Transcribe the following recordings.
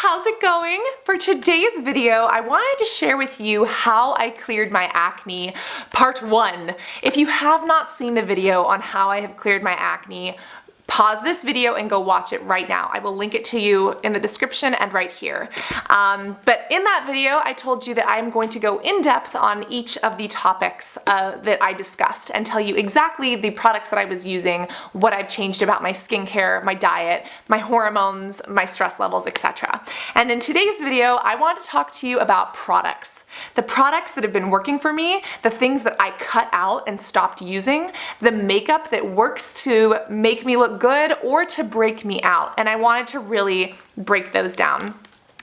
how's it going? For today's video, I wanted to share with you how I cleared my acne, part 1. If you have not seen the video on how I have cleared my acne, pause this video and go watch it right now. I will link it to you in the description and right here. But in that video, I told you that I'm going to go in depth on each of the topics that I discussed and tell you exactly the products that I was using, what I've changed about my skincare, my diet, my hormones, my stress levels, etc. And in today's video, I want to talk to you about products. The products that have been working for me, the things that I cut out and stopped using, the makeup that works to make me look good or to break me out, and I wanted to really break those down.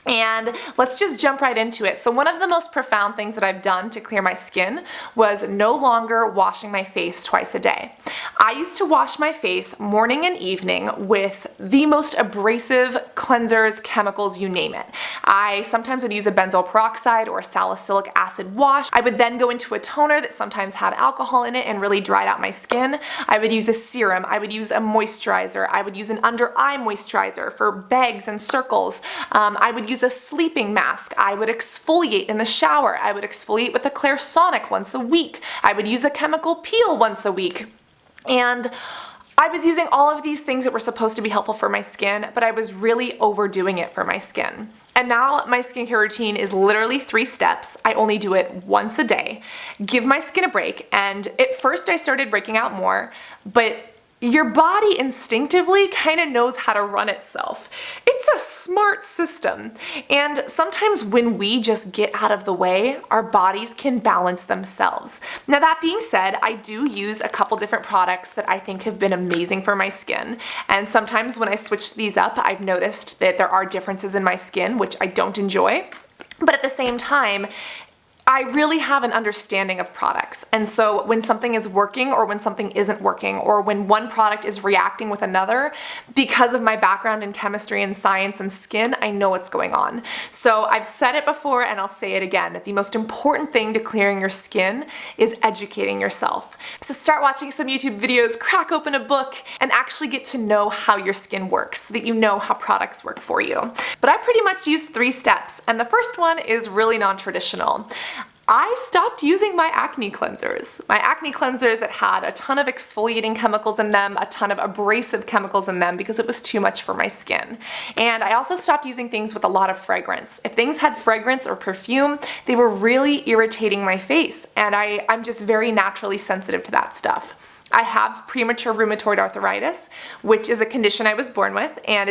And let's just jump right into it. So one of the most profound things that I've done to clear my skin was no longer washing my face twice a day. I used to wash my face morning and evening with the most abrasive cleansers, chemicals, you name it. I sometimes would use a benzoyl peroxide or a salicylic acid wash. I would then go into a toner that sometimes had alcohol in it and really dried out my skin. I would use a serum. I would use a moisturizer. I would use an under eye moisturizer for bags and circles. I would use a sleeping mask. I would exfoliate in the shower. I would exfoliate with a Clairsonic once a week. I would use a chemical peel once a week. And I was using all of these things that were supposed to be helpful for my skin, but I was really overdoing it for my skin. And now my skincare routine is literally 3 steps. I only do it once a day. Give my skin a break. And at first I started breaking out more, but your body instinctively kind of knows how to run itself. It's a smart system. And sometimes when we just get out of the way, our bodies can balance themselves. Now that being said, I do use a couple different products that I think have been amazing for my skin. And sometimes when I switch these up, I've noticed that there are differences in my skin, which I don't enjoy. But at the same time, I really have an understanding of products, and so when something is working or when something isn't working, or when one product is reacting with another, because of my background in chemistry and science and skin, I know what's going on. So I've said it before and I'll say it again, the most important thing to clearing your skin is educating yourself. So start watching some YouTube videos, crack open a book, and actually get to know how your skin works so that you know how products work for you. But I pretty much use 3 steps, and the first one is really non-traditional. I stopped using my acne cleansers. My acne cleansers that had a ton of exfoliating chemicals in them, a ton of abrasive chemicals in them because it was too much for my skin. And I also stopped using things with a lot of fragrance. If things had fragrance or perfume, they were really irritating my face, and I'm just very naturally sensitive to that stuff. I have premature rheumatoid arthritis, which is a condition I was born with, and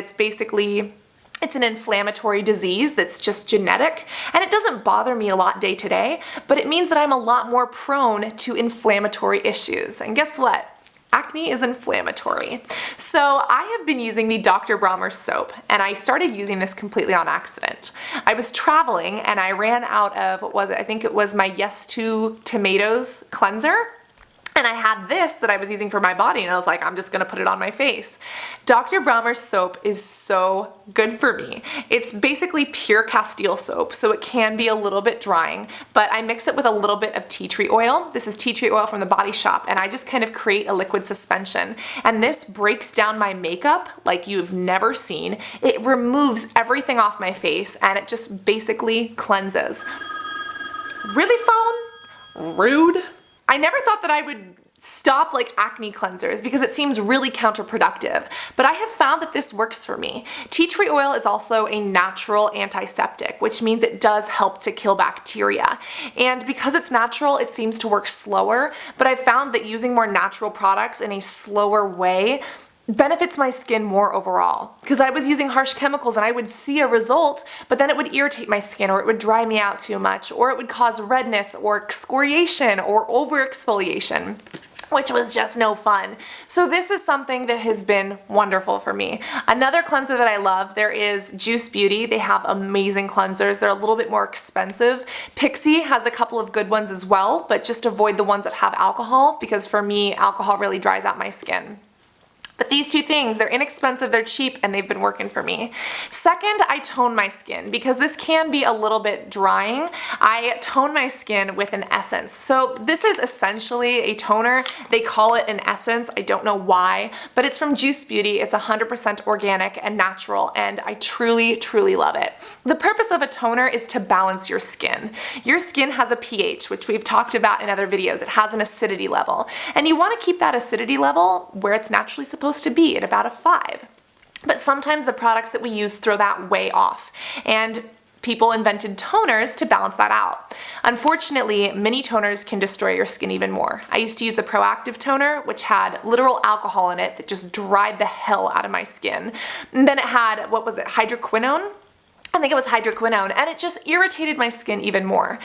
it's an inflammatory disease that's just genetic, and it doesn't bother me a lot day to day, but it means that I'm a lot more prone to inflammatory issues. And guess what? Acne is inflammatory. So I have been using the Dr. Bronner's soap, and I started using this completely on accident. I was traveling and I ran out of, I think it was my Yes to Tomatoes cleanser. And I had this that I was using for my body, and I was like, I'm just gonna put it on my face. Dr. Bronner's soap is so good for me. It's basically pure Castile soap, so it can be a little bit drying, but I mix it with a little bit of tea tree oil. This is tea tree oil from the Body Shop, and I just kind of create a liquid suspension. And this breaks down my makeup like you've never seen. It removes everything off my face, and it just basically cleanses. Really, phone? Rude. I never thought that I would stop like acne cleansers because it seems really counterproductive, but I have found that this works for me. Tea tree oil is also a natural antiseptic, which means it does help to kill bacteria. And because it's natural, it seems to work slower, but I've found that using more natural products in a slower way benefits my skin more overall. Because I was using harsh chemicals and I would see a result, but then it would irritate my skin, or it would dry me out too much, or it would cause redness or excoriation or over-exfoliation, which was just no fun. So this is something that has been wonderful for me. Another cleanser that I love, there is Juice Beauty. They have amazing cleansers. They're a little bit more expensive. Pixi has a couple of good ones as well, but just avoid the ones that have alcohol, because for me, alcohol really dries out my skin. But these two things, they're inexpensive, they're cheap, and they've been working for me. Second, I tone my skin because this can be a little bit drying. I tone my skin with an essence. So this is essentially a toner. They call it an essence. I don't know why, but it's from Juice Beauty. It's 100% organic and natural, and I truly, truly love it. The purpose of a toner is to balance your skin. Your skin has a pH, which we've talked about in other videos. It has an acidity level, and you want to keep that acidity level where it's naturally supposed to be, at about a 5. But sometimes the products that we use throw that way off, and people invented toners to balance that out. Unfortunately, mini toners can destroy your skin even more. I used to use the Proactive toner, which had literal alcohol in it that just dried the hell out of my skin. And then it had, what was it, hydroquinone? I think it was hydroquinone, and it just irritated my skin even more.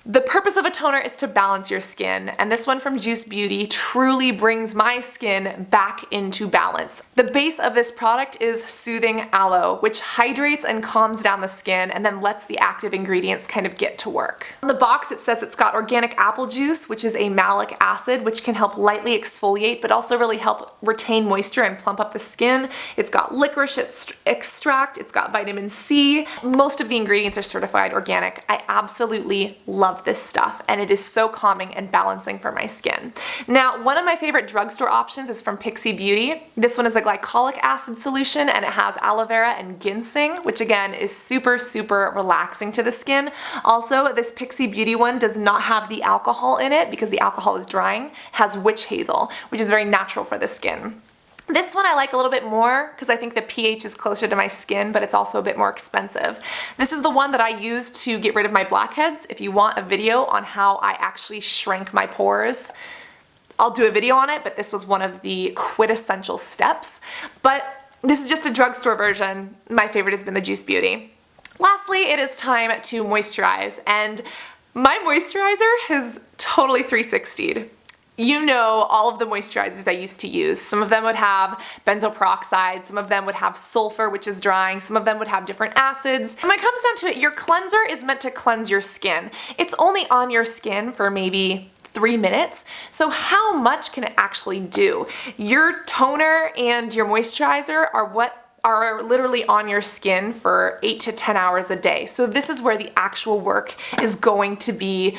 The purpose of a toner is to balance your skin, and this one from Juice Beauty truly brings my skin back into balance. The base of this product is Soothing Aloe, which hydrates and calms down the skin and then lets the active ingredients kind of get to work. On the box it says it's got organic apple juice, which is a malic acid, which can help lightly exfoliate but also really help retain moisture and plump up the skin. It's got licorice extract, it's got vitamin C. Most of the ingredients are certified organic. I absolutely love this stuff, and it is so calming and balancing for my skin. Now, one of my favorite drugstore options is from Pixie Beauty. This one is a glycolic acid solution, and it has aloe vera and ginseng, which again is super, super relaxing to the skin. Also, this Pixie Beauty one does not have the alcohol in it because the alcohol is drying. It has witch hazel, which is very natural for the skin. This one I like a little bit more because I think the pH is closer to my skin, but it's also a bit more expensive. This is the one that I use to get rid of my blackheads. If you want a video on how I actually shrink my pores, I'll do a video on it, but this was one of the quintessential steps. But this is just a drugstore version. My favorite has been the Juice Beauty. Lastly, it is time to moisturize, and my moisturizer has totally 360'd. You know all of the moisturizers I used to use. Some of them would have benzoyl peroxide, some of them would have sulfur, which is drying, some of them would have different acids. And when it comes down to it, your cleanser is meant to cleanse your skin. It's only on your skin for maybe 3 minutes, so how much can it actually do? Your toner and your moisturizer are literally on your skin for 8 to 10 hours a day. So this is where the actual work is going to be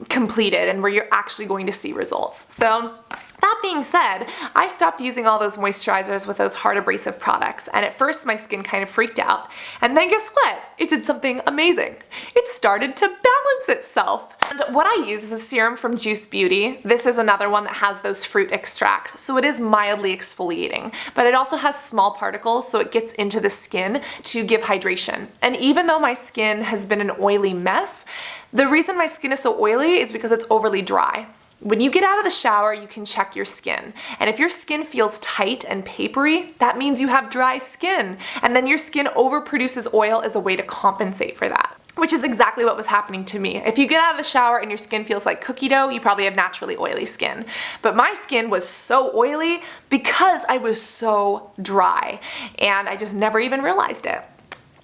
completed and where you're actually going to see results. So that being said, I stopped using all those moisturizers with those hard abrasive products, and at first my skin kind of freaked out, and then guess what? It did something amazing. It started to balance itself. And what I use is a serum from Juice Beauty. This is another one that has those fruit extracts, so it is mildly exfoliating, but it also has small particles, so it gets into the skin to give hydration. And even though my skin has been an oily mess, the reason my skin is so oily is because it's overly dry. When you get out of the shower, you can check your skin. And if your skin feels tight and papery, that means you have dry skin. And then your skin overproduces oil as a way to compensate for that, which is exactly what was happening to me. If you get out of the shower and your skin feels like cookie dough, you probably have naturally oily skin. But my skin was so oily because I was so dry, and I just never even realized it.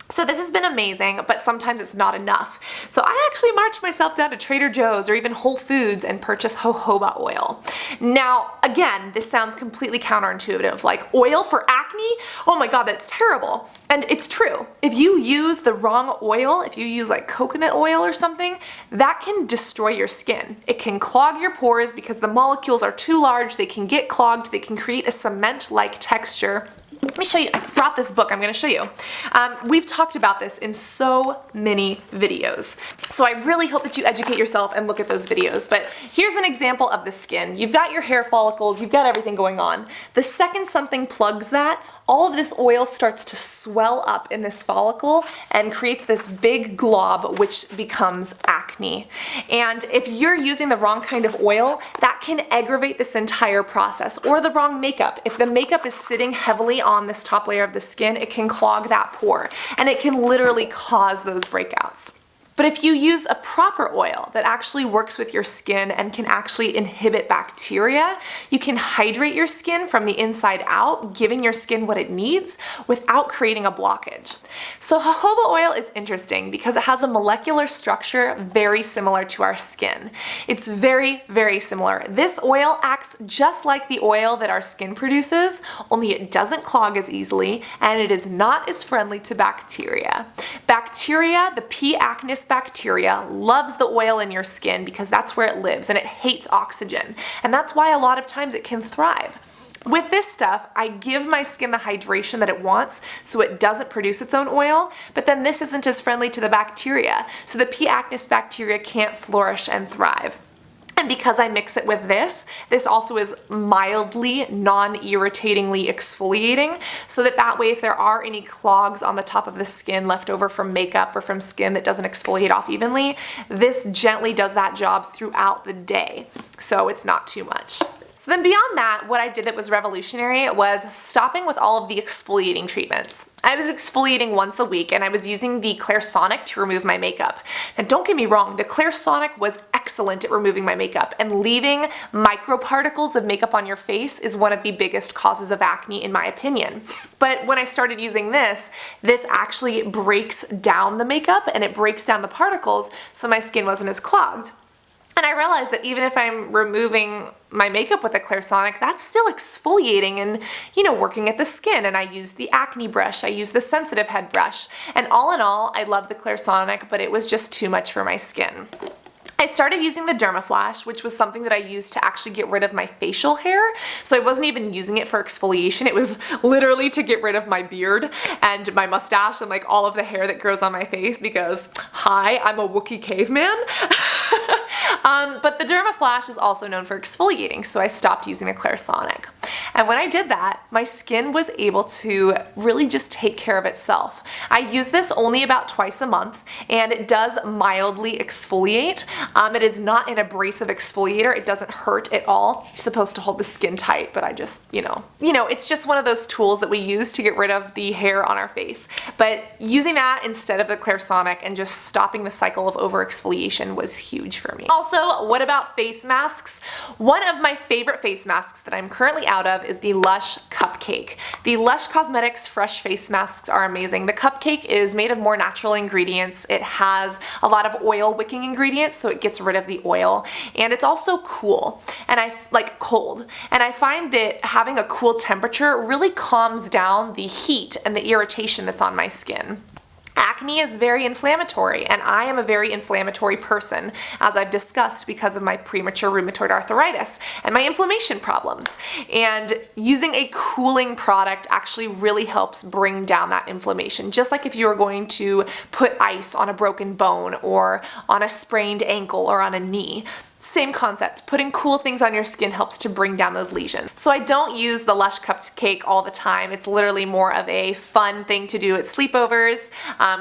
So this has been amazing, but sometimes it's not enough. So I actually marched myself down to Trader Joe's or even Whole Foods and purchased jojoba oil. Now, again, this sounds completely counterintuitive, like oil for acne? Oh my god, that's terrible. And it's true. If you use the wrong oil, if you use like coconut oil or something, that can destroy your skin. It can clog your pores because the molecules are too large, they can get clogged, they can create a cement-like texture. Let me show you, I brought this book, I'm going to show you. We've talked about this in so many videos. So I really hope that you educate yourself and look at those videos. But here's an example of the skin. You've got your hair follicles, you've got everything going on. The second something plugs that, all of this oil starts to swell up in this follicle and creates this big glob, which becomes acne. And if you're using the wrong kind of oil, that can aggravate this entire process. Or the wrong makeup. If the makeup is sitting heavily on this top layer of the skin, it can clog that pore, and it can literally cause those breakouts. But if you use a proper oil that actually works with your skin and can actually inhibit bacteria, you can hydrate your skin from the inside out, giving your skin what it needs without creating a blockage. So jojoba oil is interesting because it has a molecular structure very similar to our skin. It's very, very similar. This oil acts just like the oil that our skin produces, only it doesn't clog as easily and it is not as friendly to bacteria. Bacteria, the P. acnes bacteria, loves the oil in your skin because that's where it lives and it hates oxygen. And that's why a lot of times it can thrive. With this stuff, I give my skin the hydration that it wants so it doesn't produce its own oil, but then this isn't as friendly to the bacteria, so the P. acnes bacteria can't flourish and thrive. And because I mix it with this also is mildly, non-irritatingly exfoliating, so that way if there are any clogs on the top of the skin left over from makeup or from skin that doesn't exfoliate off evenly, this gently does that job throughout the day, so it's not too much. So then beyond that, what I did that was revolutionary was stopping with all of the exfoliating treatments. I was exfoliating once a week and I was using the Clairsonic to remove my makeup. Now don't get me wrong, the Clairsonic was excellent at removing my makeup, and leaving microparticles of makeup on your face is one of the biggest causes of acne in my opinion. But when I started using this actually breaks down the makeup and it breaks down the particles so my skin wasn't as clogged. And I realized that even if I'm removing my makeup with a Clairsonic, that's still exfoliating and, working at the skin. And I use the acne brush, I use the sensitive head brush. And all in all, I love the Clairsonic, but it was just too much for my skin. I started using the Dermaflash, which was something that I used to actually get rid of my facial hair. So I wasn't even using it for exfoliation. It was literally to get rid of my beard and my mustache and like all of the hair that grows on my face because, hi, I'm a Wookiee caveman. But the Dermaflash is also known for exfoliating, so I stopped using the Clairsonic. And when I did that, my skin was able to really just take care of itself. I use this only about twice a month, and it does mildly exfoliate. It is not an abrasive exfoliator. It doesn't hurt at all. You're supposed to hold the skin tight, but I just, it's just one of those tools that we use to get rid of the hair on our face. But using that instead of the Clairsonic and just stopping the cycle of over-exfoliation was huge for me. Also, what about face masks? One of my favorite face masks that I'm currently out of is the LUSH Cupcake. The LUSH Cosmetics Fresh Face Masks are amazing. The Cupcake is made of more natural ingredients. It has a lot of oil wicking ingredients, so it gets rid of the oil, and it's also cool and cold. And I find that having a cool temperature really calms down the heat and the irritation that's on my skin. Acne is very inflammatory, and I am a very inflammatory person, as I've discussed, because of my premature rheumatoid arthritis and my inflammation problems. And using a cooling product actually really helps bring down that inflammation. Just like if you were going to put ice on a broken bone or on a sprained ankle or on a knee. Same concept. Putting cool things on your skin helps to bring down those lesions. So I don't use the LUSH Cupcake all the time. It's literally more of a fun thing to do at sleepovers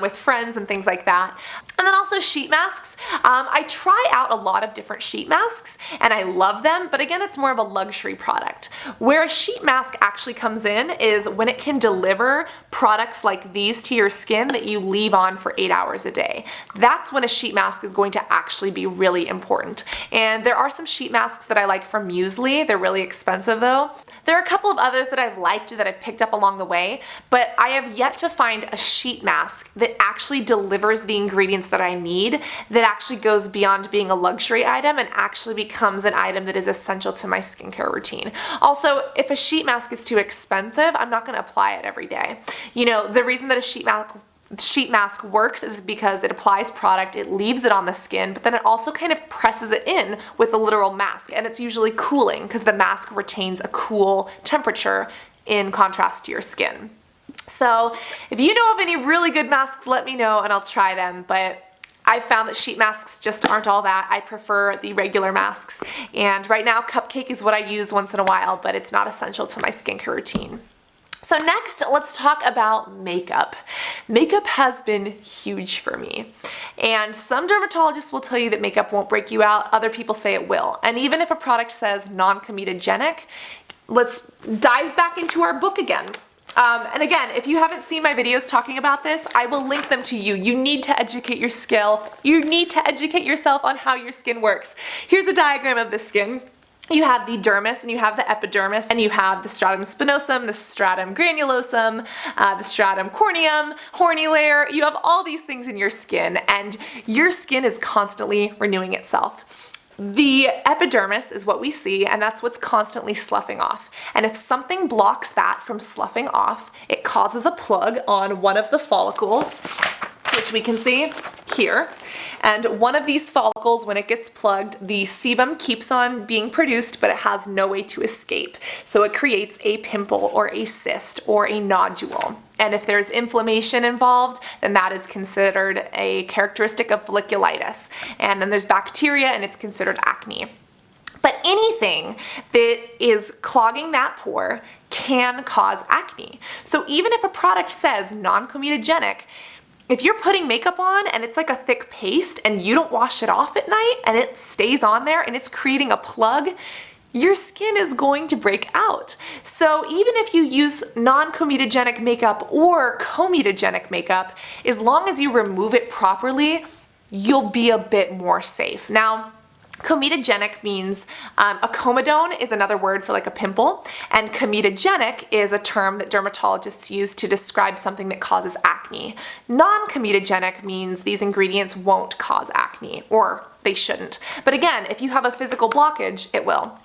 with friends and things like that. And then also sheet masks. I try out a lot of different sheet masks and I love them, but again, it's more of a luxury product. Where a sheet mask actually comes in is when it can deliver products like these to your skin that you leave on for 8 hours a day. That's when a sheet mask is going to actually be really important. And there are some sheet masks that I like from Muscly. They're really expensive though. There are a couple of others that I've liked that I've picked up along the way, but I have yet to find a sheet mask that actually delivers the ingredients that I need, that actually goes beyond being a luxury item and actually becomes an item that is essential to my skincare routine. Also, if a sheet mask is too expensive, I'm not going to apply it every day. The reason that a sheet mask works is because it applies product, it leaves it on the skin, but then it also kind of presses it in with the literal mask, and it's usually cooling because the mask retains a cool temperature in contrast to your skin. So if you know of any really good masks, let me know and I'll try them, but I've found that sheet masks just aren't all that. I prefer the regular masks, and right now Cupcake is what I use once in a while, but it's not essential to my skincare routine. So next, let's talk about makeup. Makeup has been huge for me. And some dermatologists will tell you that makeup won't break you out, other people say it will. And even if a product says non-comedogenic, let's dive back into our book again. And again, if you haven't seen my videos talking about this, I will link them to you. You need to educate yourself. You need to educate yourself on how your skin works. Here's a diagram of the skin. You have the dermis and you have the epidermis and you have the stratum spinosum, the stratum granulosum, the stratum corneum, horny layer. You have all these things in your skin and your skin is constantly renewing itself. The epidermis is what we see, and that's what's constantly sloughing off. And if something blocks that from sloughing off, it causes a plug on one of the follicles, which we can see here. And one of these follicles, when it gets plugged, the sebum keeps on being produced, but it has no way to escape. So it creates a pimple or a cyst or a nodule. And if there's inflammation involved, then that is considered a characteristic of folliculitis. And then there's bacteria and it's considered acne. But anything that is clogging that pore can cause acne. So even if a product says non-comedogenic, if you're putting makeup on and it's like a thick paste and you don't wash it off at night and it stays on there and it's creating a plug, your skin is going to break out. So even if you use non-comedogenic makeup or comedogenic makeup, as long as you remove it properly, you'll be a bit more safe. Now, comedogenic means a comedone is another word for like a pimple, and comedogenic is a term that dermatologists use to describe something that causes acne. Non-comedogenic means these ingredients won't cause acne, or they shouldn't. But again, if you have a physical blockage, it will.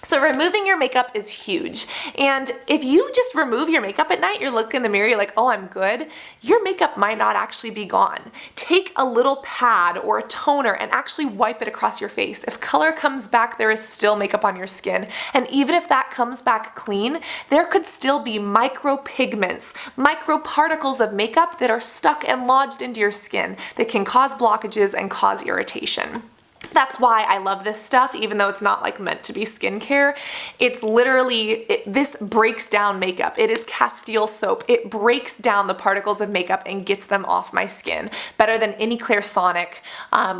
So removing your makeup is huge. And if you just remove your makeup at night, you're looking in the mirror, you're like, oh, I'm good, your makeup might not actually be gone. Take a little pad or a toner and actually wipe it across your face. If color comes back, there is still makeup on your skin. And even if that comes back clean, there could still be micropigments, microparticles of makeup that are stuck and lodged into your skin that can cause blockages and cause irritation. That's why I love this stuff, even though it's not like meant to be skincare. It's literally, this breaks down makeup. It is Castile soap. It breaks down the particles of makeup and gets them off my skin better than any Clairsonic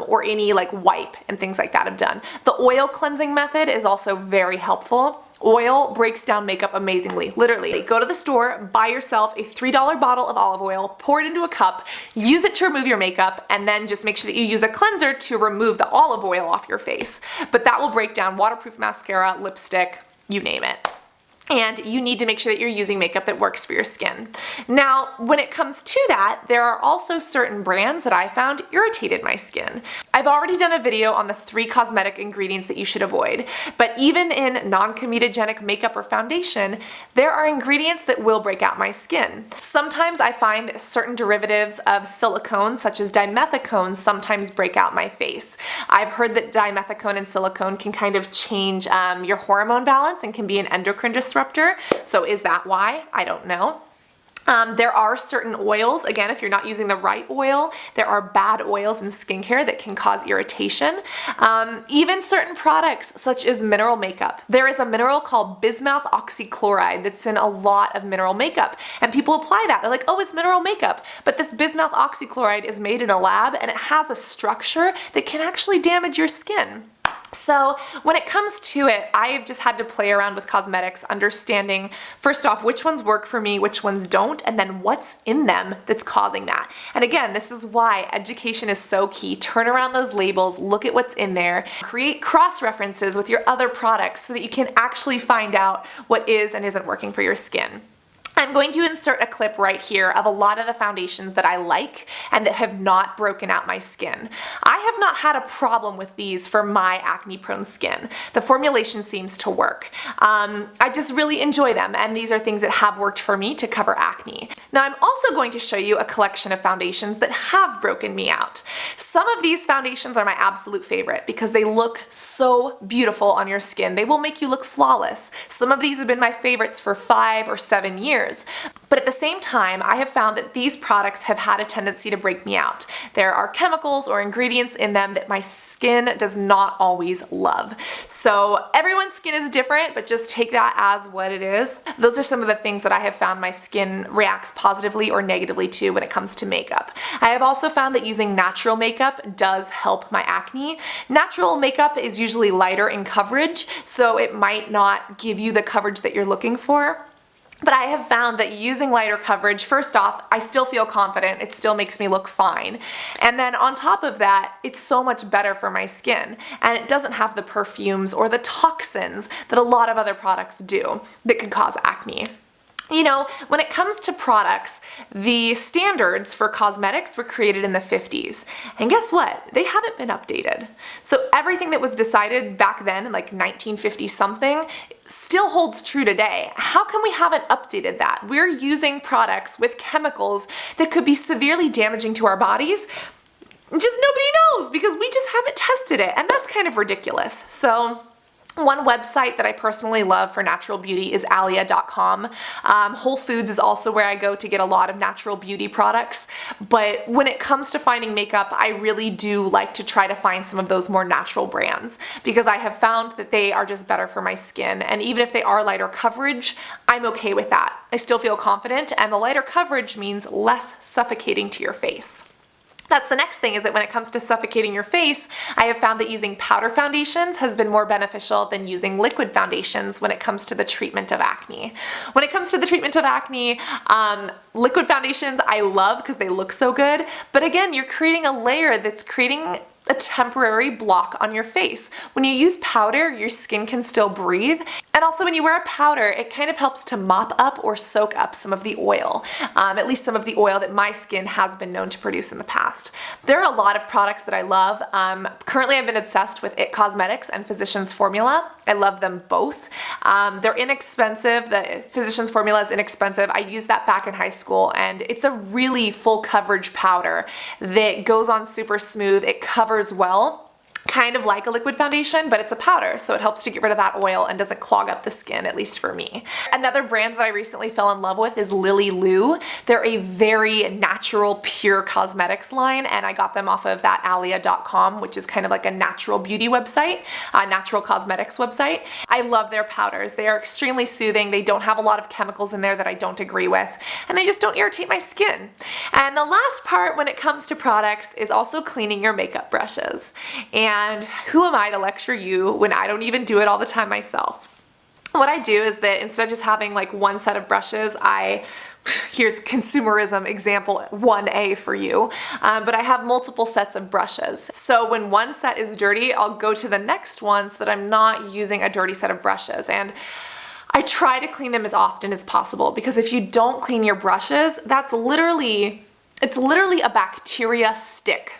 or any like wipe and things like that have done. The oil cleansing method is also very helpful. Oil breaks down makeup amazingly. Literally, go to the store, buy yourself a $3 bottle of olive oil, pour it into a cup, use it to remove your makeup, and then just make sure that you use a cleanser to remove the olive oil off your face. But that will break down waterproof mascara, lipstick, you name it. And you need to make sure that you're using makeup that works for your skin. Now, when it comes to that, there are also certain brands that I found irritated my skin. I've already done a video on the 3 cosmetic ingredients that you should avoid, but even in non-comedogenic makeup or foundation, there are ingredients that will break out my skin. Sometimes I find that certain derivatives of silicone, such as dimethicone, sometimes break out my face. I've heard that dimethicone and silicone can kind of change your hormone balance and can be an endocrine disruptor. So is that why? I don't know. There are certain oils, again, if you're not using the right oil, there are bad oils in skincare that can cause irritation. Even certain products such as mineral makeup. There is a mineral called bismuth oxychloride that's in a lot of mineral makeup, and people apply that. They're like, oh, it's mineral makeup, but this bismuth oxychloride is made in a lab and it has a structure that can actually damage your skin. So when it comes to it, I've just had to play around with cosmetics, understanding first off which ones work for me, which ones don't, and then what's in them that's causing that. And again, this is why education is so key. Turn around those labels, look at what's in there, create cross-references with your other products so that you can actually find out what is and isn't working for your skin. I'm going to insert a clip right here of a lot of the foundations that I like and that have not broken out my skin. I have not had a problem with these for my acne-prone skin. The formulation seems to work. I just really enjoy them, and these are things that have worked for me to cover acne. Now I'm also going to show you a collection of foundations that have broken me out. Some of these foundations are my absolute favorite because they look so beautiful on your skin. They will make you look flawless. Some of these have been my favorites for 5 or 7 years. But at the same time, I have found that these products have had a tendency to break me out. There are chemicals or ingredients in them that my skin does not always love. So everyone's skin is different, but just take that as what it is. Those are some of the things that I have found my skin reacts positively or negatively to when it comes to makeup. I have also found that using natural makeup does help my acne. Natural makeup is usually lighter in coverage, so it might not give you the coverage that you're looking for. But I have found that using lighter coverage, first off, I still feel confident. It still makes me look fine. And then on top of that, it's so much better for my skin. And it doesn't have the perfumes or the toxins that a lot of other products do that can cause acne. You know, when it comes to products, the standards for cosmetics were created in the 50s. And guess what? They haven't been updated. So everything that was decided back then in like 1950 something still holds true today. How come we haven't updated that? We're using products with chemicals that could be severely damaging to our bodies. Just nobody knows because we just haven't tested it. And that's kind of ridiculous. So one website that I personally love for natural beauty is alia.com. Whole Foods is also where I go to get a lot of natural beauty products, but when it comes to finding makeup, I really do like to try to find some of those more natural brands because I have found that they are just better for my skin, and even if they are lighter coverage, I'm okay with that. I still feel confident, and the lighter coverage means less suffocating to your face. That's the next thing, is that when it comes to suffocating your face, I have found that using powder foundations has been more beneficial than using liquid foundations when it comes to the treatment of acne. When it comes to the treatment of acne, liquid foundations I love because they look so good, but again, you're creating a layer that's creating a temporary block on your face. When you use powder, your skin can still breathe. And also when you wear a powder, it kind of helps to mop up or soak up some of the oil, at least some of the oil that my skin has been known to produce in the past. There are a lot of products that I love. Currently I've been obsessed with IT Cosmetics and Physicians Formula. I love them both. They're inexpensive. The Physicians Formula is inexpensive. I used that back in high school, and it's a really full coverage powder that goes on super smooth. It covers well, kind of like a liquid foundation, but it's a powder, so it helps to get rid of that oil and doesn't clog up the skin, at least for me. Another brand that I recently fell in love with is Lily Lou. They're a very natural, pure cosmetics line, and I got them off of that alia.com, which is kind of like a natural beauty website, a natural cosmetics website. I love their powders. They are extremely soothing. They don't have a lot of chemicals in there that I don't agree with, and they just don't irritate my skin. And the last part when it comes to products is also cleaning your makeup brushes. And who am I to lecture you when I don't even do it all the time myself? What I do is that instead of just having like one set of brushes, here's consumerism example 1A for you, but I have multiple sets of brushes. So when one set is dirty, I'll go to the next one so that I'm not using a dirty set of brushes. And I try to clean them as often as possible, because if you don't clean your brushes, it's literally a bacteria stick.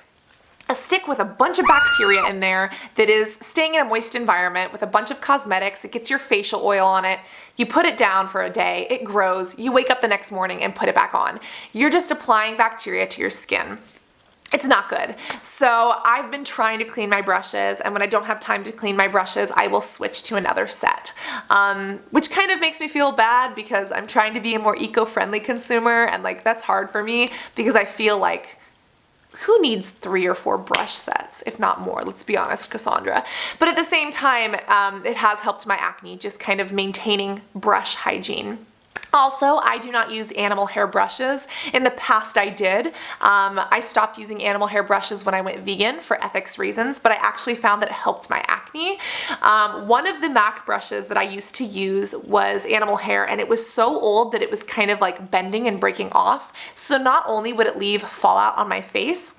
A stick with a bunch of bacteria in there that is staying in a moist environment with a bunch of cosmetics. It gets your facial oil on it. You put it down for a day, it grows, you wake up the next morning and put it back on. You're just applying bacteria to your skin. It's not good. So I've been trying to clean my brushes, and when I don't have time to clean my brushes, I will switch to another set, which kind of makes me feel bad because I'm trying to be a more eco-friendly consumer, and like that's hard for me because I feel like, who needs 3 or 4 brush sets, if not more? Let's be honest, Cassandra. But at the same time, it has helped my acne, just kind of maintaining brush hygiene. Also, I do not use animal hair brushes. In the past I did. I stopped using animal hair brushes when I went vegan for ethics reasons, but I actually found that it helped my acne. One of the MAC brushes that I used to use was animal hair, and it was so old that it was kind of like bending and breaking off. So not only would it leave fallout on my face,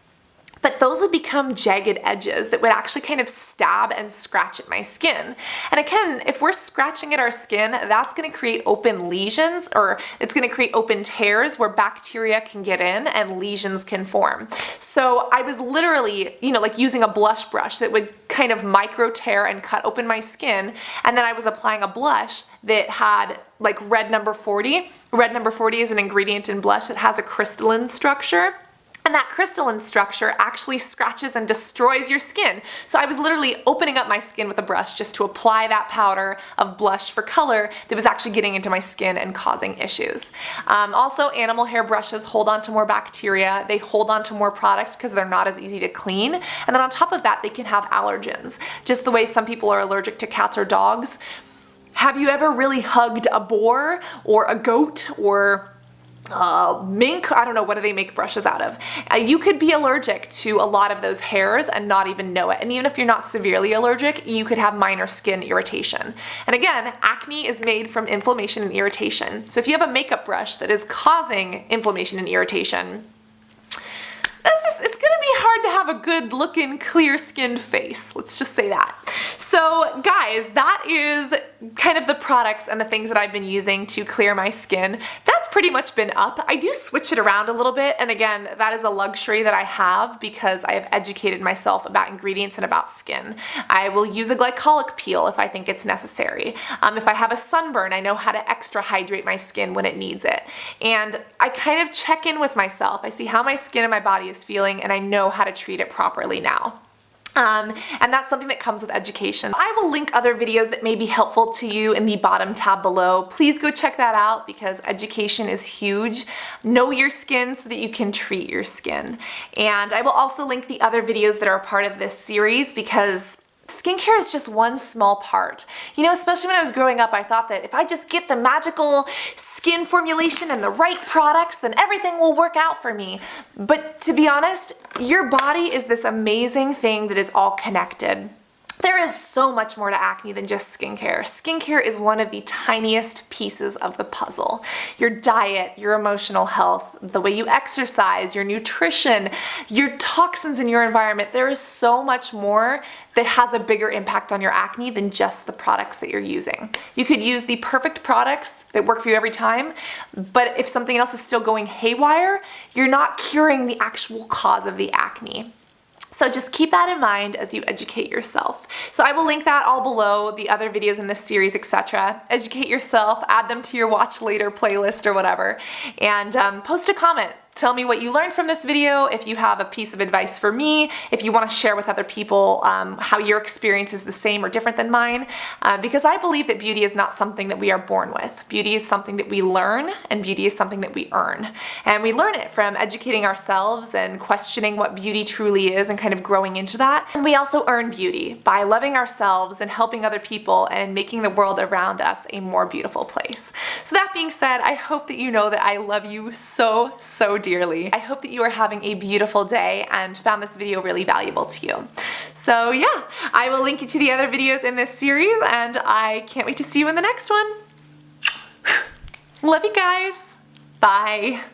but those would become jagged edges that would actually kind of stab and scratch at my skin. And again, if we're scratching at our skin, that's gonna create open lesions, or it's gonna create open tears where bacteria can get in and lesions can form. So I was literally, like using a blush brush that would kind of micro tear and cut open my skin, and then I was applying a blush that had like red number 40. Red number 40 is an ingredient in blush that has a crystalline structure. And that crystalline structure actually scratches and destroys your skin. So I was literally opening up my skin with a brush just to apply that powder of blush for color that was actually getting into my skin and causing issues. Also, animal hair brushes hold on to more bacteria. They hold on to more product because they're not as easy to clean. And then on top of that, they can have allergens. Just the way some people are allergic to cats or dogs. Have you ever really hugged a boar or a goat or mink, I don't know, what do they make brushes out of? You could be allergic to a lot of those hairs and not even know it. And even if you're not severely allergic, you could have minor skin irritation. And again, acne is made from inflammation and irritation. So if you have a makeup brush that is causing inflammation and irritation, it's gonna be hard to have a good looking, clear skinned face. Let's just say that. So guys, that is kind of the products and the things that I've been using to clear my skin. That's pretty much been up. I do switch it around a little bit, and again, that is a luxury that I have because I have educated myself about ingredients and about skin. I will use a glycolic peel if I think it's necessary. If I have a sunburn, I know how to extra hydrate my skin when it needs it. And I kind of check in with myself. I see how my skin and my body is feeling, and I know how to treat it properly now. And that's something that comes with education. I will link other videos that may be helpful to you in the bottom tab below. Please go check that out because education is huge. Know your skin so that you can treat your skin. And I will also link the other videos that are a part of this series because skincare is just one small part. You know, especially when I was growing up, I thought that if I just get the magical skin formulation and the right products, then everything will work out for me. But to be honest, your body is this amazing thing that is all connected. There is so much more to acne than just skincare. Skincare is one of the tiniest pieces of the puzzle. Your diet, your emotional health, the way you exercise, your nutrition, your toxins in your environment, there is so much more that has a bigger impact on your acne than just the products that you're using. You could use the perfect products that work for you every time, but if something else is still going haywire, you're not curing the actual cause of the acne. So just keep that in mind as you educate yourself. So I will link that all below, the other videos in this series, etc. Educate yourself, add them to your watch later playlist or whatever, and post a comment. Tell me what you learned from this video, if you have a piece of advice for me, if you want to share with other people how your experience is the same or different than mine, because I believe that beauty is not something that we are born with. Beauty is something that we learn, and beauty is something that we earn. And we learn it from educating ourselves and questioning what beauty truly is and kind of growing into that. And we also earn beauty by loving ourselves and helping other people and making the world around us a more beautiful place. So that being said, I hope that you know that I love you so, so dearly. I hope that you are having a beautiful day and found this video really valuable to you. So yeah, I will link you to the other videos in this series, and I can't wait to see you in the next one. Love you guys. Bye.